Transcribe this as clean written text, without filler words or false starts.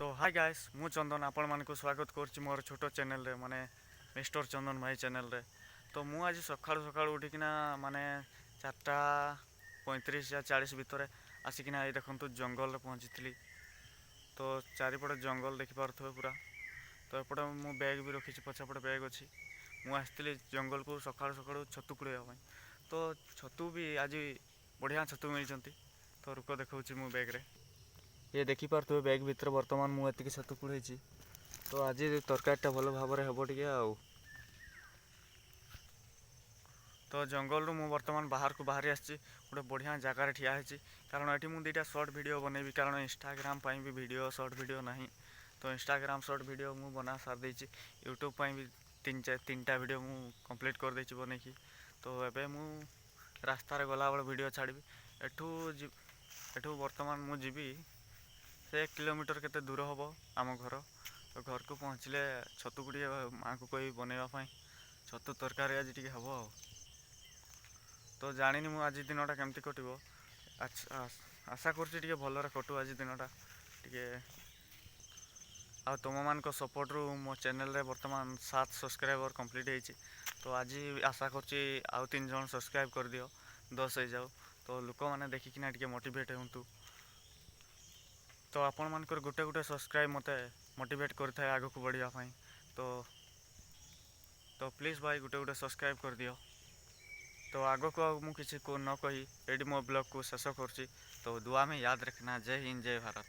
तो hi guys मु चंदन आपण मानक स्वागत करछि मोर छोटो चैनल रे माने मिस्टर चंदन भाई चैनल रे। तो मु आज सकाळु सकाळु उठिकिना माने 4:35 या 40 भितर आसिकिना ए देखंतु जंगल रे पहुंचीଥିଲି। तो चारिपटे जंगल देखि पारथबे पूरा। तो एपटे मु बैग भी रखिछि, पछपटे बैग अछि। मु आस्थिली जंगल को सकाळु सकाळु छतु कुड़ेया ପାଇଁ। तो छतु भी आज बढ़िया छतु मिलचंती। तो रुको देखौछि मु बैग रे। ये देखी पारथबे बैग भितर वर्तमान मु एतिकी छतु कुड़ेछि। तो आज तरकारीटा भल भाव में हेबो टिके आउ। तो जंगल रु मु वर्तमान बाहर को बाहरी आछि, गोटे बढ़िया जगार ठिया होछि। कारण एठी मु दुईटा शॉर्ट वीडियो बनेबी, कारण इंस्टाग्राम पाई भी वीडियो शॉर्ट वीडियो नहीं। तो इंस्टाग्राम शॉर्ट वीडियो मु बना सार देछि, यूट्यूब पाई भी तीनटा वीडियो मु कंप्लीट कर देछि बनेकी। तो एबे मु रास्ता रे गला बेले वीडियो छाड़बी। एठू वर्तमान मु जीबी से 1 किलोमीटर केते दूर हबो आम घर। तो घर को पहुँचले छतु गुड़िए माँ को कही बनवाई, छतु तरकारी आज टी हम। तो जानी मु आज दिनटा केमती कटो। आशा कर भलरे कटू आज दिनटा टे। आ तुम मान सपोर्ट रु मो चैनल रे वर्तमान 7 सब्सक्राइबर कंप्लीट होती। तो आज आशा कर आउ 3 जन सब्सक्राइब कर दियो, 10 हो जाऊ। तो लोक मैंने देखिकिना टे मोटिवेट हूँ। तो आपण मानकर गोटे गोटे सब्सक्राइब मते मोटिवेट करथाय आगो को बढ़िया पाई। तो प्लीज़ भाई गोटे गोटे सब्सक्राइब कर दियो। तो आगो को मु किसी को न कही एडी मो ब्लॉग को शेष करछि। तो दुआ में याद रखना। जय हिंद, जय भारत।